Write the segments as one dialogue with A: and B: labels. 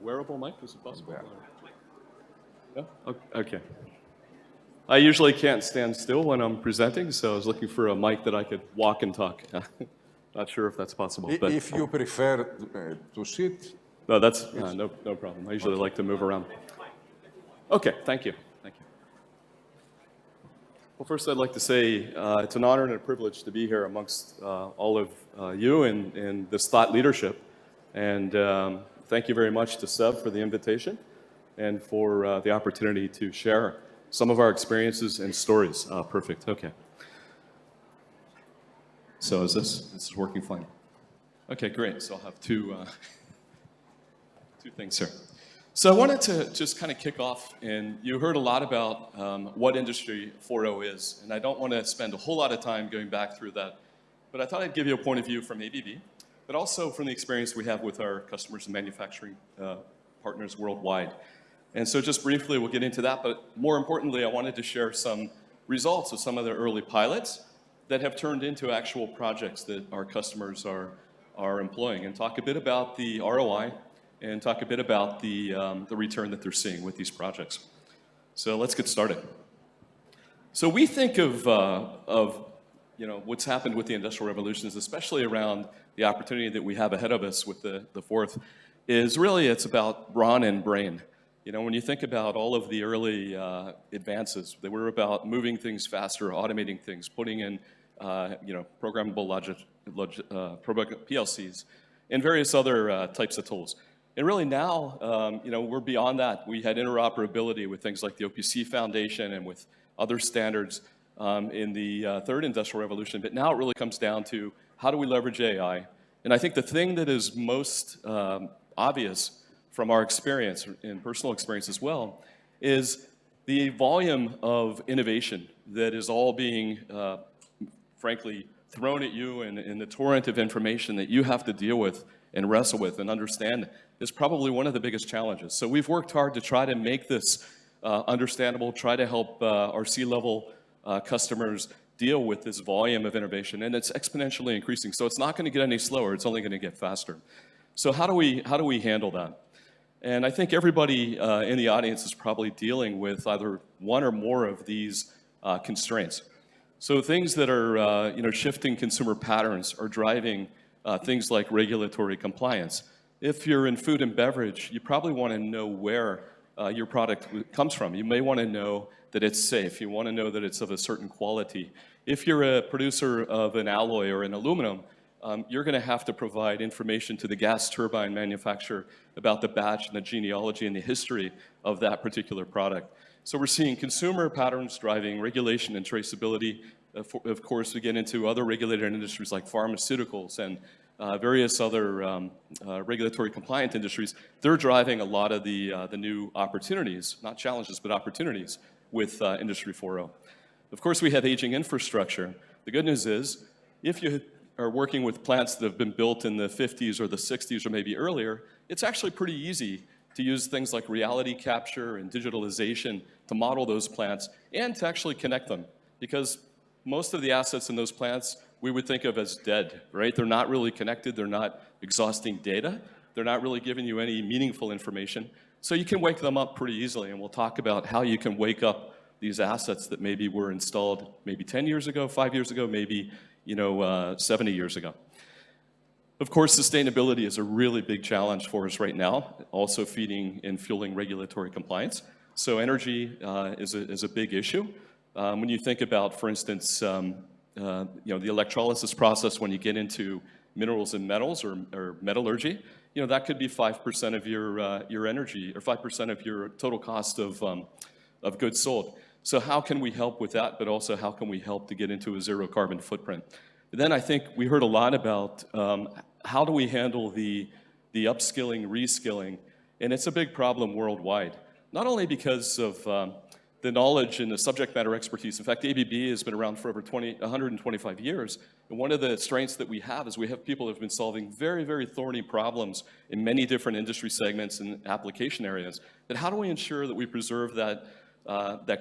A: wearable mic, is it possible? No? Okay. I usually can't stand still when I'm presenting, so I was looking for a mic that I could walk and talk. Not sure if that's possible. But
B: If you prefer to sit...
A: No, that's no problem. I usually like to move around. Okay, thank you. Thank you. Well, first I'd like to say it's an honor and a privilege to be here amongst all of you in this thought leadership. And thank you very much to Seb for the invitation and for the opportunity to share some of our experiences and stories. Perfect, okay. So this is working fine. Okay, great. So I'll have two things here. So I wanted to just kind of kick off, and you heard a lot about what Industry 4.0 is, and I don't want to spend a whole lot of time going back through that, but I thought I'd give you a point of view from ABB, but also from the experience we have with our customers and manufacturing partners worldwide. And so just briefly, we'll get into that, but more importantly, I wanted to share some results of some of the early pilots that have turned into actual projects that our customers are employing, and talk a bit about the ROI, and talk a bit about the return that they're seeing with these projects. So let's get started. So we think of what's happened with the Industrial Revolutions, especially around the opportunity that we have ahead of us with the fourth, is really it's about brawn and brain. You know, when you think about all of the early advances, they were about moving things faster, automating things, putting in programmable logic, PLCs, and various other types of tools. And really now, we're beyond that. We had interoperability with things like the OPC Foundation and with other standards in the third industrial revolution. But now it really comes down to how do we leverage AI? And I think the thing that is most obvious from our experience and personal experience as well is the volume of innovation that is all being, frankly, thrown at you, and the torrent of information that you have to deal with and wrestle with and understand is probably one of the biggest challenges. So we've worked hard to try to make this understandable, try to help our C-level customers deal with this volume of innovation, and it's exponentially increasing. So it's not going to get any slower, it's only going to get faster. So how do we handle that? And I think everybody in the audience is probably dealing with either one or more of these constraints. So things that are shifting consumer patterns are driving things like regulatory compliance. If you're in food and beverage, you probably want to know where your product comes from. You may want to know that it's safe. You want to know that it's of a certain quality. If you're a producer of an alloy or an aluminum, you're going to have to provide information to the gas turbine manufacturer about the batch and the genealogy and the history of that particular product. So we're seeing consumer patterns driving regulation and traceability. Of course, we get into other regulated industries like pharmaceuticals and various other regulatory compliant industries. They're driving a lot of the new opportunities, not challenges, but opportunities with Industry 4.0. Of course, we have aging infrastructure. The good news is, if you are working with plants that have been built in the 50s or the 60s or maybe earlier, it's actually pretty easy to use things like reality capture and digitalization to model those plants and to actually connect them. Because most of the assets in those plants we would think of as dead, right? They're not really connected, they're not exhausting data, they're not really giving you any meaningful information. So you can wake them up pretty easily, and we'll talk about how you can wake up these assets that maybe were installed maybe 10 years ago, 5 years ago, maybe 70 years ago. Of course, sustainability is a really big challenge for us right now, also feeding and fueling regulatory compliance. So energy is a big issue. When you think about, for instance, the electrolysis process, when you get into minerals and metals or metallurgy, that could be 5% of your energy, or 5% of your total cost of goods sold. So how can we help with that, but also how can we help to get into a zero carbon footprint? And then I think we heard a lot about how do we handle the upskilling, reskilling, and it's a big problem worldwide. Not only because of the knowledge and the subject matter expertise. In fact, ABB has been around for over 125 years, and one of the strengths that we have is we have people who have been solving very, very thorny problems in many different industry segments and application areas. And how do we ensure that we preserve that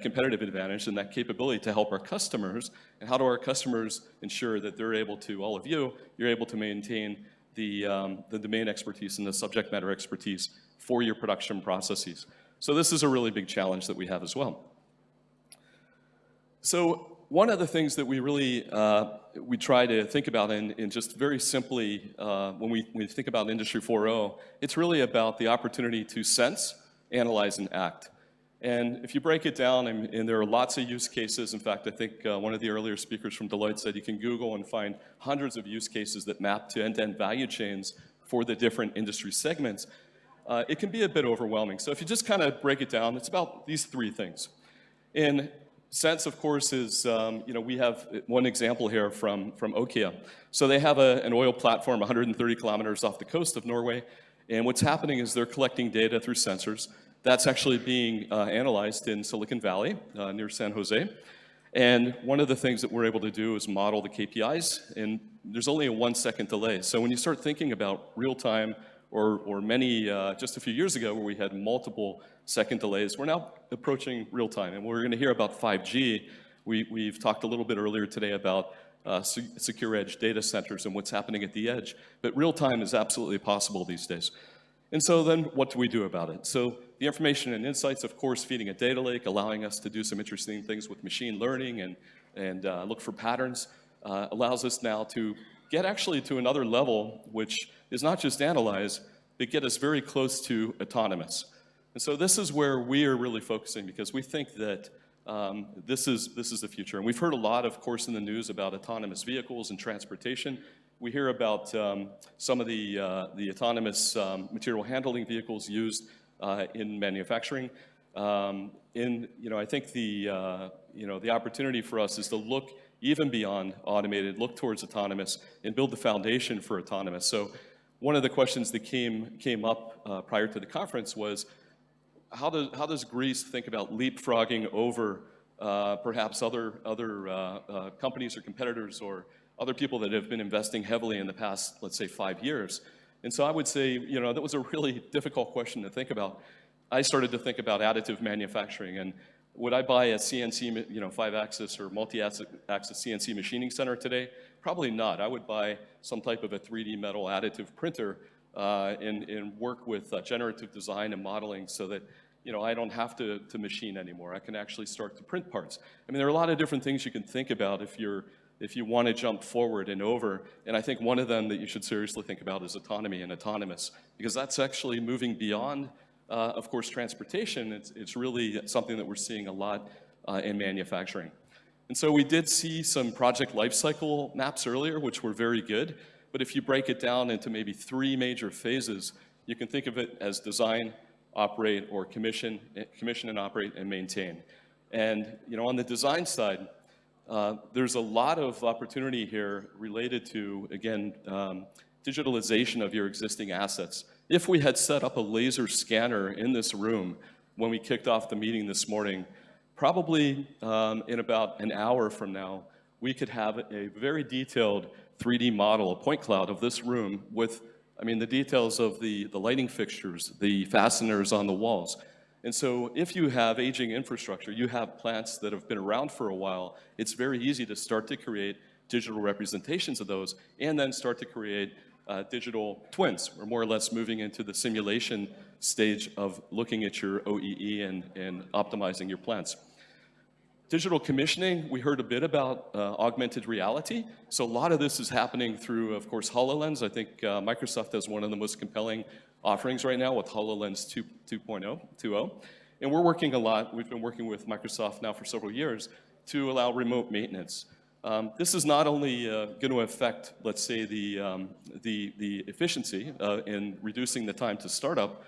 A: competitive advantage and that capability to help our customers, and how do our customers ensure that they're able to, all of you, you're able to maintain the domain expertise and the subject matter expertise for your production processes. So this is a really big challenge that we have as well. So one of the things that we really we try to think about, and just very simply, when we think about Industry 4.0, it's really about the opportunity to sense, analyze, and act. And if you break it down, and there are lots of use cases. In fact, I think one of the earlier speakers from Deloitte said you can Google and find hundreds of use cases that map to end-to-end value chains for the different industry segments. It can be a bit overwhelming. So if you just kind of break it down, it's about these three things. In sense, of course, is, we have one example here from Okia. So they have an oil platform 130 kilometers off the coast of Norway. And what's happening is they're collecting data through sensors. That's actually being analyzed in Silicon Valley, near San Jose. And one of the things that we're able to do is model the KPIs, and there's only a 1 second delay. So when you start thinking about real time, or many, just a few years ago where we had multiple second delays, we're now approaching real time. And we're going to hear about 5G. We've talked a little bit earlier today about secure edge data centers and what's happening at the edge. But real time is absolutely possible these days. And so then what do we do about it? So the information and insights, of course, feeding a data lake, allowing us to do some interesting things with machine learning and look for patterns, allows us now to get actually to another level, which is not just analyze, but get us very close to autonomous. And so this is where we are really focusing, because we think that this is the future. And we've heard a lot, of course, in the news about autonomous vehicles and transportation. We hear about some of the autonomous material handling vehicles used in manufacturing. I think the opportunity for us is to look even beyond automated, look towards autonomous, and build the foundation for autonomous. So one of the questions that came up prior to the conference was, how does Greece think about leapfrogging over perhaps other companies or competitors or other people that have been investing heavily in the past, let's say, 5 years? And so I would say, that was a really difficult question to think about. I started to think about additive manufacturing, and would I buy a CNC, 5-axis or multi-axis CNC machining center today? Probably not. I would buy some type of a 3D metal additive printer and work with generative design and modeling so that I don't have to machine anymore. I can actually start to print parts. I mean, there are a lot of different things you can think about if you want to jump forward and over. And I think one of them that you should seriously think about is autonomy and autonomous, because that's actually moving beyond, of course, transportation. It's really something that we're seeing a lot in manufacturing. And so we did see some project lifecycle maps earlier, which were very good. But if you break it down into maybe 3 major phases, you can think of it as design, operate, or commission and operate and maintain. And on the design side, there's a lot of opportunity here related to, again, digitalization of your existing assets. If we had set up a laser scanner in this room when we kicked off the meeting this morning, probably in about an hour from now, we could have a very detailed 3D model, a point cloud of this room with, the details of the lighting fixtures, the fasteners on the walls. And so if you have aging infrastructure, you have plants that have been around for a while, it's very easy to start to create digital representations of those and then start to create digital twins. We're more or less moving into the simulation stage of looking at your OEE and optimizing your plants. Digital commissioning, we heard a bit about augmented reality. So a lot of this is happening through, of course, HoloLens. I think Microsoft has one of the most compelling offerings right now with HoloLens 2.0. And we're working a lot. We've been working with Microsoft now for several years to allow remote maintenance. This is not only going to affect, let's say, the efficiency in reducing the time to startup,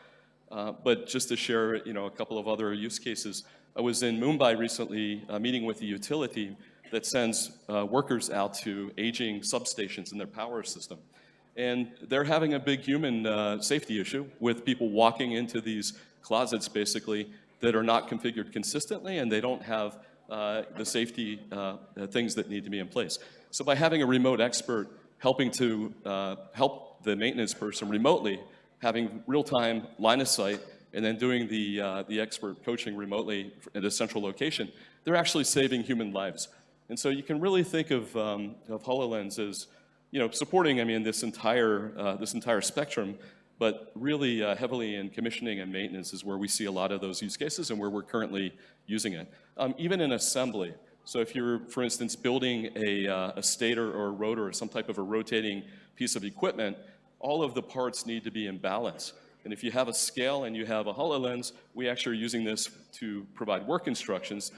A: but just to share, a couple of other use cases. I was in Mumbai recently meeting with a utility that sends workers out to aging substations in their power system. And they're having a big human safety issue with people walking into these closets, basically, that are not configured consistently, and they don't have the safety things that need to be in place. So by having a remote expert helping to help the maintenance person remotely, having real-time line of sight, and then doing the expert coaching remotely at a central location, they're actually saving human lives. And so you can really think of HoloLens as supporting, this entire spectrum, but really heavily in commissioning and maintenance is where we see a lot of those use cases and where we're currently using it. Even in assembly. So if you're, for instance, building a stator or a rotor or some type of a rotating piece of equipment, all of the parts need to be in balance. And if you have a scale and you have a HoloLens, we actually are using this to provide work instructions.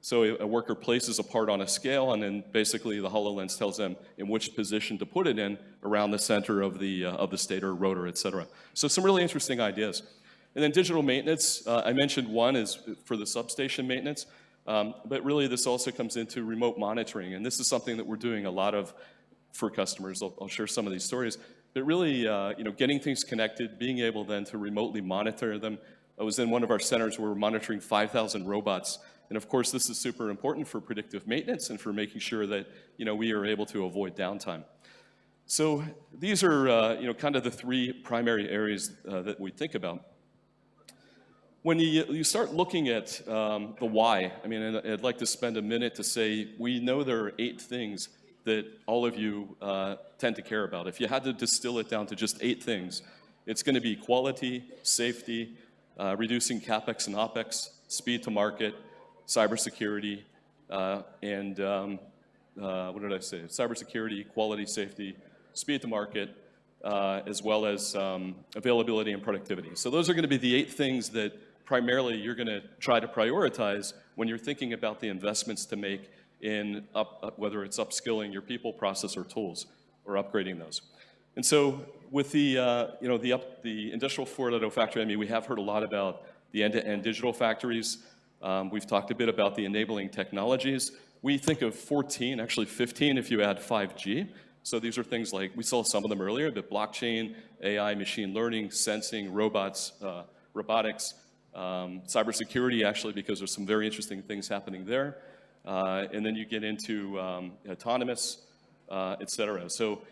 A: So a worker places a part on a scale, and then basically the HoloLens tells them in which position to put it in around the center of the stator, rotor, et cetera. So some really interesting ideas. And then digital maintenance, I mentioned one is for the substation maintenance, but really this also comes into remote monitoring, and this is something that we're doing a lot of for customers. I'll share some of these stories. But really, getting things connected, being able then to remotely monitor them. I was in one of our centers where we're monitoring 5,000 robots. And of course, this is super important for predictive maintenance and for making sure that we are able to avoid downtime. So these are kind of the three primary areas that we think about. When you start looking at the why, I'd like to spend a minute to say we know there are 8 things that all of you tend to care about. If you had to distill it down to just 8 things, it's going to be quality, safety, reducing CapEx and OpEx, speed to market, cybersecurity, and what did I say? Cybersecurity, quality, safety, speed to market, as well as availability and productivity. So those are going to be the 8 things that primarily you're going to try to prioritize when you're thinking about the investments to make in whether it's upskilling your people, process, or tools, or upgrading those. And so with the Industrial 4.0 factory, we have heard a lot about the end-to-end digital factories. We've talked a bit about the enabling technologies. We think of 14, actually 15 if you add 5G. So these are things like, we saw some of them earlier, but blockchain, AI, machine learning, sensing, robots, robotics, cybersecurity actually, because there's some very interesting things happening there. And then you get into autonomous, et cetera. So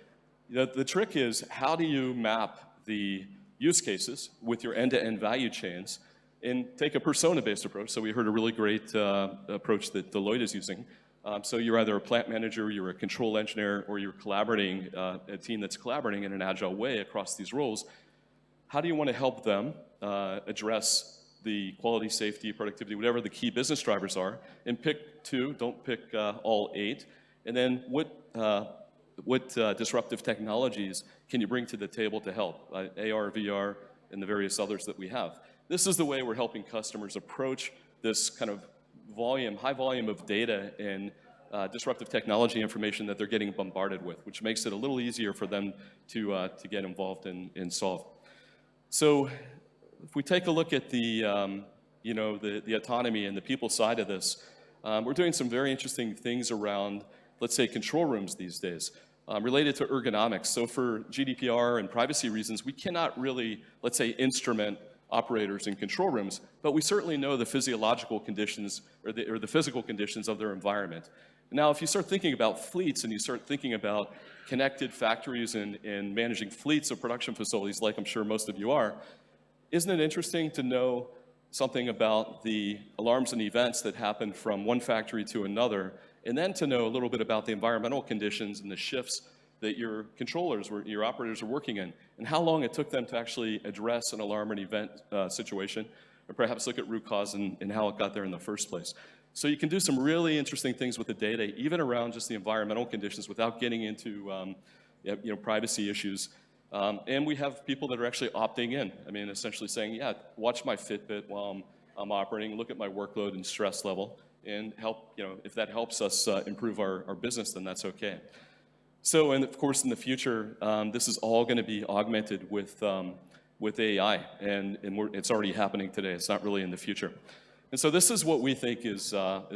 A: the trick is, how do you map the use cases with your end-to-end value chains and take a persona-based approach? So we heard a really great approach that Deloitte is using. So you're either a plant manager, you're a control engineer, or you're collaborating, a team that's collaborating in an agile way across these roles. How do you want to help them address the quality, safety, productivity, whatever the key business drivers are, and pick 2, don't pick all 8. And then what disruptive technologies can you bring to the table to help? AR, VR, and the various others that we have. This is the way we're helping customers approach this kind of high volume of data and disruptive technology information that they're getting bombarded with, which makes it a little easier for them to get involved and solve. So if we take a look at the autonomy and the people side of this, we're doing some very interesting things around, let's say, control rooms these days, related to ergonomics. So for GDPR and privacy reasons, we cannot really, let's say, instrument operators in control rooms, but we certainly know the physiological conditions or the physical conditions of their environment. Now, if you start thinking about fleets and you start thinking about connected factories and managing fleets of production facilities, like I'm sure most of you are, isn't it interesting to know something about the alarms and events that happen from one factory to another, and then to know a little bit about the environmental conditions and the shifts that your controllers, your operators are working in, and how long it took them to actually address an alarm and event situation, or perhaps look at root cause and how it got there in the first place. So you can do some really interesting things with the data, even around just the environmental conditions, without getting into privacy issues. And we have people that are actually opting in. Essentially saying, yeah, watch my Fitbit while I'm operating, look at my workload and stress level, and help, if that helps us improve our business, then that's okay. So, and of course, in the future, this is all going to be augmented with AI, and it's already happening today. It's not really in the future. And so this is what we think is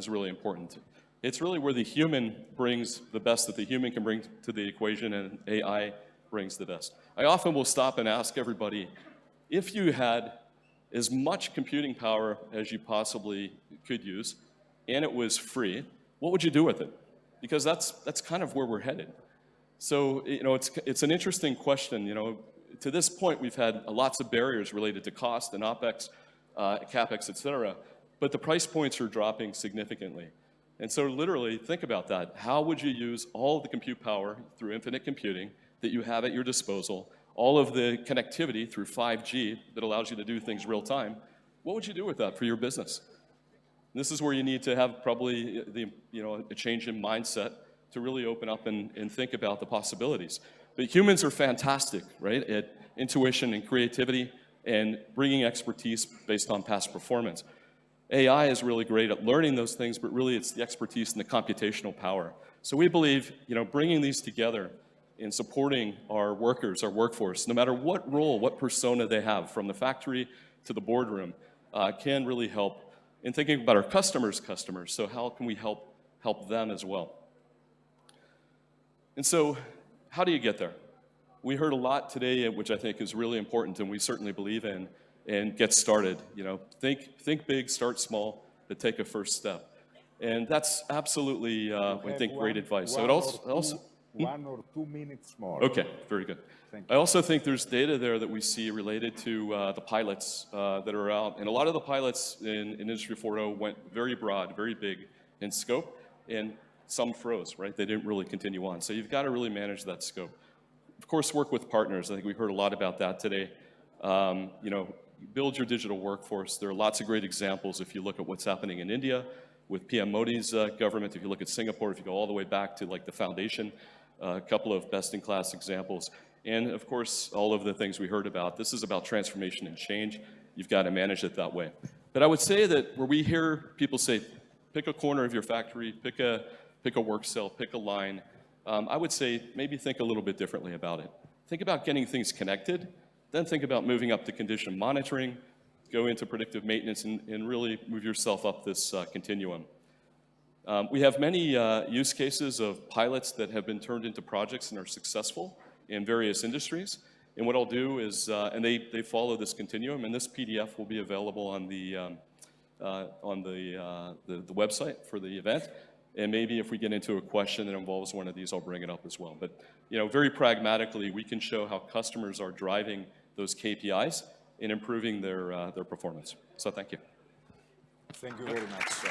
A: really important. It's really where the human brings the best that the human can bring to the equation, and AI brings the best. I often will stop and ask everybody, if you had as much computing power as you possibly could use, and it was free, what would you do with it? Because that's kind of where we're headed. So, it's an interesting question. To this point, we've had lots of barriers related to cost and OpEx, CapEx, et cetera, but the price points are dropping significantly. And so literally, think about that. How would you use all of the compute power through infinite computing that you have at your disposal, all of the connectivity through 5G that allows you to do things real time? What would you do with that for your business? And this is where you need to have probably a change in mindset to really open up and think about the possibilities. But humans are fantastic, right, at intuition and creativity and bringing expertise based on past performance. AI is really great at learning those things, but really it's the expertise and the computational power. So we believe, bringing these together and supporting our workers, our workforce, no matter what role, what persona they have, from the factory to the boardroom, can really help in thinking about our customers' customers. So how can we help them as well? And so how do you get there? We heard a lot today, which I think is really important, and we certainly believe in, and get started. Think big, start small, but take a first step. And that's absolutely, I think, great advice. So it also
B: 1 or 2 minutes more.
A: Okay, very good. I also think there's data there that we see related to the pilots that are out. And a lot of the pilots in Industry 4.0 went very broad, very big in scope, and some froze, right? They didn't really continue on. So you've got to really manage that scope. Of course, work with partners. I think we heard a lot about that today. Build your digital workforce. There are lots of great examples if you look at what's happening in India with PM Modi's government. If you look at Singapore, if you go all the way back to like the foundation, a couple of best-in-class examples. And of course, all of the things we heard about. This is about transformation and change. You've got to manage it that way. But I would say that where we hear people say, pick a corner of your factory, pick a work cell, pick a line, I would say maybe think a little bit differently about it. Think about getting things connected, then think about moving up to condition monitoring, go into predictive maintenance, and really move yourself up this continuum. We have many use cases of pilots that have been turned into projects and are successful in various industries. And what I'll do is, and they follow this continuum, and this PDF will be available on the website for the event. And maybe if we get into a question that involves one of these, I'll bring it up as well. But very pragmatically, we can show how customers are driving those KPIs and improving their performance. So thank you.
B: Thank you very much, sir.